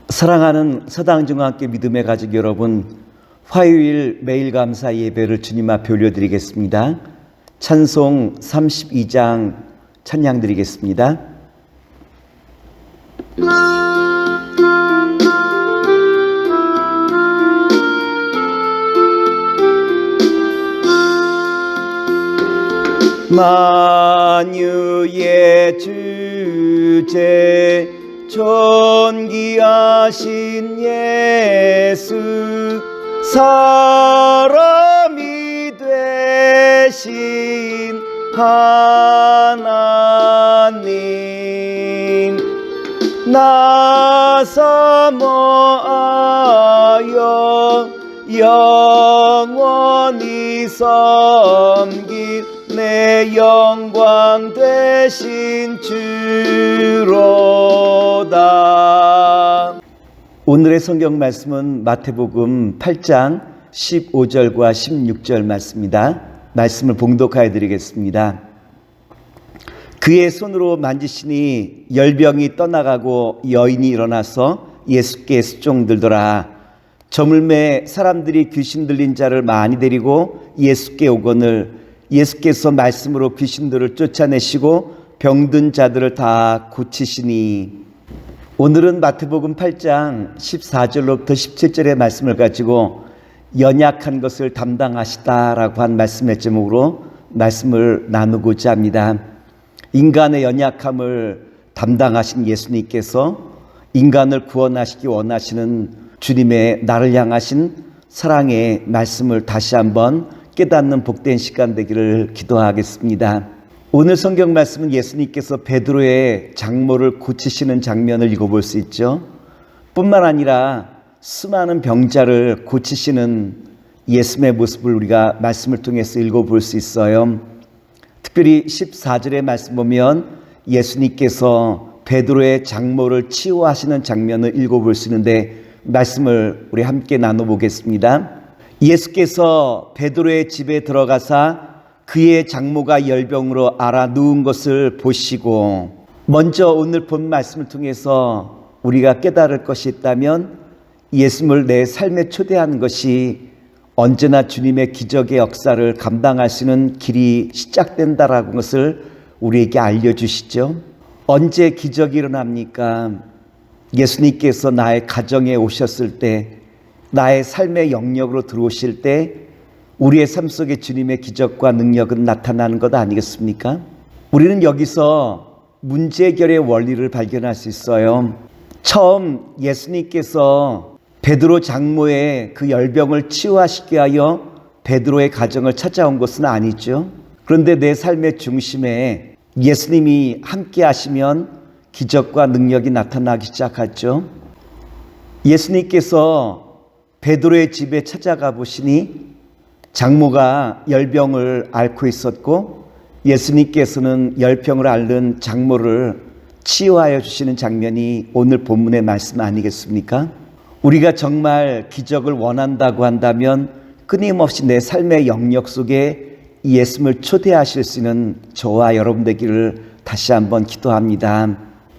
사랑하는 서당중앙교회 믿음의 가족 여러분, 화요일 매일 감사 예배를 주님 앞에 올려드리겠습니다. 찬송 32장 찬양 드리겠습니다. 만유의 주제 존귀하신 예수, 사람이 되신 하나님, 나서 모하여 영원히 섬길 내 영광 되신 주로다. 오늘의 성경 말씀은 마태복음 8장 15절과 16절 말씀입니다. 말씀을 봉독하여 드리겠습니다. 그의 손으로 만지시니 열병이 떠나가고 여인이 일어나서 예수께 수종들더라. 저물매 사람들이 귀신 들린 자를 많이 데리고 예수께 오거늘 예수께서 말씀으로 귀신들을 쫓아내시고 병든 자들을 다 고치시니. 오늘은 마태복음 8장 14절로부터 17절의 말씀을 가지고 연약한 것을 담당하시다라고 한 말씀의 제목으로 말씀을 나누고자 합니다. 인간의 연약함을 담당하신 예수님께서 인간을 구원하시기 원하시는 주님의 나를 향하신 사랑의 말씀을 다시 한번 깨닫는 복된 시간 되기를 기도하겠습니다. 오늘 성경 말씀은 예수님께서 베드로의 장모를 고치시는 장면을 읽어볼 수 있죠. 뿐만 아니라 수많은 병자를 고치시는 예수님의 모습을 우리가 말씀을 통해서 읽어볼 수 있어요. 특별히 14절의 말씀 보면 예수님께서 베드로의 장모를 치유하시는 장면을 읽어볼 수 있는데 말씀을 우리 함께 나눠보겠습니다. 예수께서 베드로의 집에 들어가사 그의 장모가 열병으로 앓아 누운 것을 보시고, 먼저 오늘 본 말씀을 통해서 우리가 깨달을 것이 있다면 예수님을 내 삶에 초대하는 것이 언제나 주님의 기적의 역사를 감당하시는 길이 시작된다라는 것을 우리에게 알려주시죠. 언제 기적이 일어납니까? 예수님께서 나의 가정에 오셨을 때, 나의 삶의 영역으로 들어오실 때 우리의 삶 속에 주님의 기적과 능력은 나타나는 것 아니겠습니까? 우리는 여기서 문제 해결의 원리를 발견할 수 있어요. 처음 예수님께서 베드로 장모의 그 열병을 치유하시기 위하여 베드로의 가정을 찾아온 것은 아니죠. 그런데 내 삶의 중심에 예수님이 함께 하시면 기적과 능력이 나타나기 시작하죠. 예수님께서 베드로의 집에 찾아가 보시니 장모가 열병을 앓고 있었고 예수님께서는 열병을 앓는 장모를 치유하여 주시는 장면이 오늘 본문의 말씀 아니겠습니까? 우리가 정말 기적을 원한다고 한다면 끊임없이 내 삶의 영역 속에 예수님을 초대하실 수 있는 저와 여러분 되기를 다시 한번 기도합니다.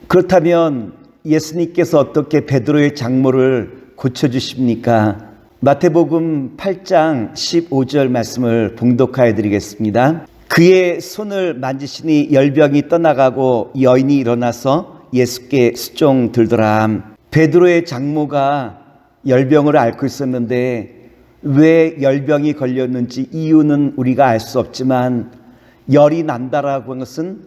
그렇다면 예수님께서 어떻게 베드로의 장모를 고쳐주십니까? 마태복음 8장 15절 말씀을 봉독하여 드리겠습니다. 그의 손을 만지시니 열병이 떠나가고 여인이 일어나서 예수께 수종들더라. 베드로의 장모가 열병을 앓고 있었는데 왜 열병이 걸렸는지 이유는 우리가 알 수 없지만 열이 난다라고 하는 것은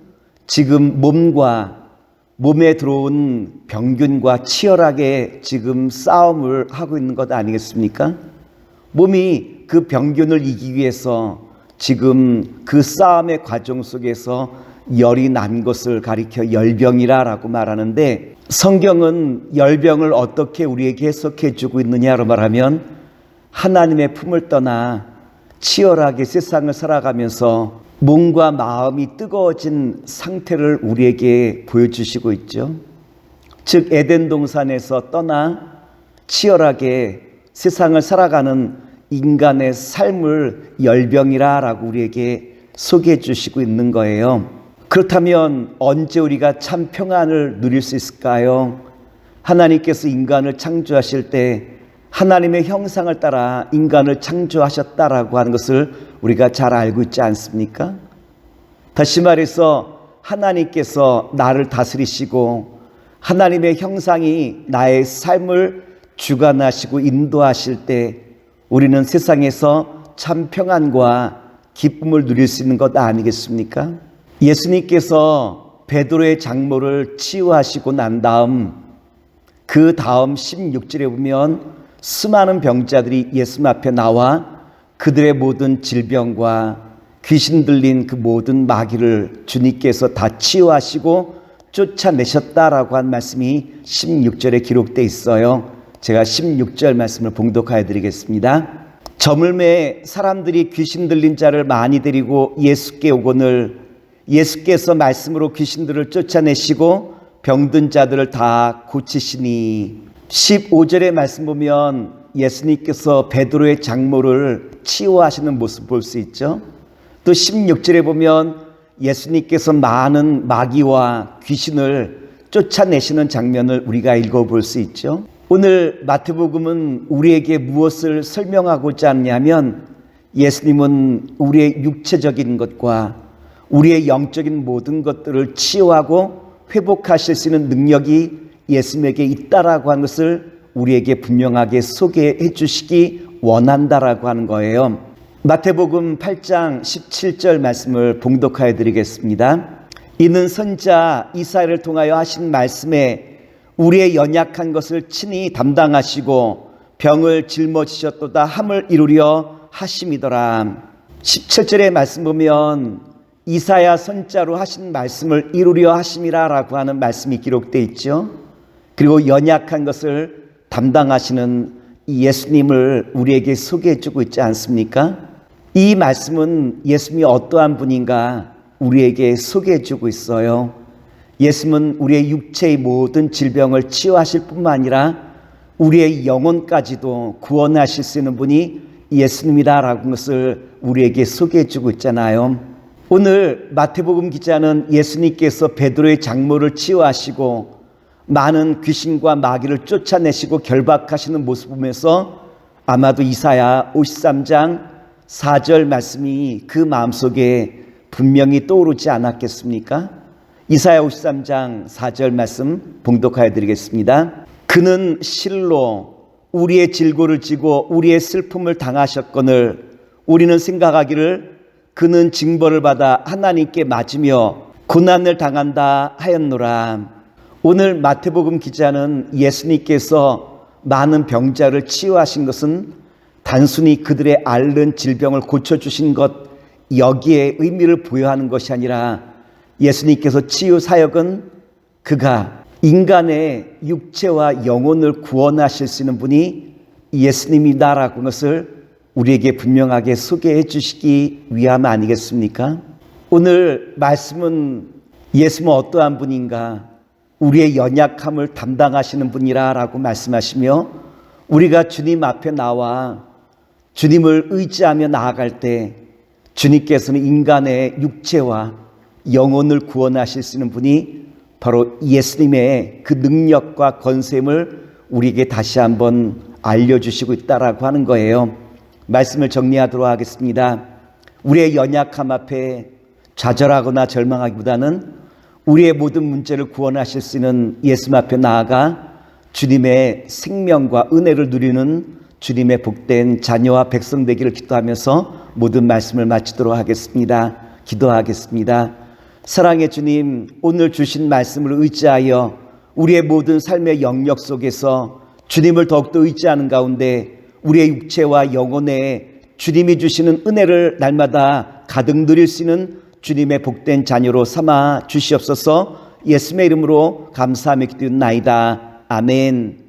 지금 몸에 들어온 병균과 치열하게 지금 싸움을 하고 있는 것 아니겠습니까? 몸이 그 병균을 이기기 위해서 지금 그 싸움의 과정 속에서 열이 난 것을 가리켜 열병이라고 말하는데, 성경은 열병을 어떻게 우리에게 해석해 주고 있느냐로 말하면 하나님의 품을 떠나 치열하게 세상을 살아가면서 몸과 마음이 뜨거워진 상태를 우리에게 보여주시고 있죠. 즉 에덴 동산에서 떠나 치열하게 세상을 살아가는 인간의 삶을 열병이라고 우리에게 소개해 주시고 있는 거예요. 그렇다면 언제 우리가 참 평안을 누릴 수 있을까요? 하나님께서 인간을 창조하실 때 하나님의 형상을 따라 인간을 창조하셨다라고 하는 것을 우리가 잘 알고 있지 않습니까? 다시 말해서 하나님께서 나를 다스리시고 하나님의 형상이 나의 삶을 주관하시고 인도하실 때 우리는 세상에서 참 평안과 기쁨을 누릴 수 있는 것 아니겠습니까? 예수님께서 베드로의 장모를 치유하시고 난 다음 그 다음 16절에 보면 수많은 병자들이 예수님 앞에 나와 그들의 모든 질병과 귀신 들린 그 모든 마귀를 주님께서 다 치유하시고 쫓아내셨다라고 한 말씀이 16절에 기록되어 있어요. 제가 16절 말씀을 봉독하여 드리겠습니다. 저물매 사람들이 귀신 들린 자를 많이 데리고 예수께 오거늘 예수께서 말씀으로 귀신들을 쫓아내시고 병든 자들을 다 고치시니 15절의 말씀 보면 예수님께서 베드로의 장모를 치유하시는 모습 볼 수 있죠. 또 16절에 보면 예수님께서 많은 마귀와 귀신을 쫓아내시는 장면을 우리가 읽어볼 수 있죠. 오늘 마태복음은 우리에게 무엇을 설명하고자 하냐면 예수님은 우리의 육체적인 것과 우리의 영적인 모든 것들을 치유하고 회복하실 수 있는 능력이 예수님에게 있다라고 하는 것을 우리에게 분명하게 소개해 주시기 원한다라고 하는 거예요. 마태복음 8장 17절 말씀을 봉독하여 드리겠습니다. 이는 선지자 이사야를 통하여 하신 말씀에 우리의 연약한 것을 친히 담당하시고 병을 짊어지셨도다 함을 이루려 하심이더라. 17절의 말씀 보면 이사야 선자로 하신 말씀을 이루려 하심이라라고 하는 말씀이 기록되어 있죠. 그리고 연약한 것을 담당하시는 예수님을 우리에게 소개해 주고 있지 않습니까? 이 말씀은 예수님이 어떠한 분인가 우리에게 소개해 주고 있어요. 예수님은 우리의 육체의 모든 질병을 치유하실 뿐만 아니라 우리의 영혼까지도 구원하실 수 있는 분이 예수님이다라고 하는 것을 우리에게 소개해 주고 있잖아요. 오늘 마태복음 기자는 예수님께서 베드로의 장모를 치유하시고 많은 귀신과 마귀를 쫓아내시고 결박하시는 모습을 보면서 아마도 이사야 53장 4절 말씀이 그 마음속에 분명히 떠오르지 않았겠습니까? 이사야 53장 4절 말씀 봉독하여 드리겠습니다. 그는 실로 우리의 질고를 지고 우리의 슬픔을 당하셨거늘 우리는 생각하기를 그는 징벌을 받아 하나님께 맞으며 고난을 당한다 하였노라. 오늘 마태복음 기자는 예수님께서 많은 병자를 치유하신 것은 단순히 그들의 앓는 질병을 고쳐주신 것 여기에 의미를 부여하는 것이 아니라 예수님께서 치유 사역은 그가 인간의 육체와 영혼을 구원하실 수 있는 분이 예수님이다라고 하는 것을 우리에게 분명하게 소개해 주시기 위함 아니겠습니까? 오늘 말씀은 예수님은 어떠한 분인가? 우리의 연약함을 담당하시는 분이라고 말씀하시며 우리가 주님 앞에 나와 주님을 의지하며 나아갈 때 주님께서는 인간의 육체와 영혼을 구원하실 수 있는 분이 바로 예수님의 그 능력과 권세임을 우리에게 다시 한번 알려주시고 있다라고 하는 거예요. 말씀을 정리하도록 하겠습니다. 우리의 연약함 앞에 좌절하거나 절망하기보다는 우리의 모든 문제를 구원하실 수 있는 예수님 앞에 나아가 주님의 생명과 은혜를 누리는 주님의 복된 자녀와 백성 되기를 기도하면서 모든 말씀을 마치도록 하겠습니다. 기도하겠습니다. 사랑의 주님, 오늘 주신 말씀을 의지하여 우리의 모든 삶의 영역 속에서 주님을 더욱더 의지하는 가운데 우리의 육체와 영혼에 주님이 주시는 은혜를 날마다 가득 누릴 수 있는 주님의 복된 자녀로 삼아 주시옵소서. 예수님의 이름으로 감사하며 기도하나이다. 아멘.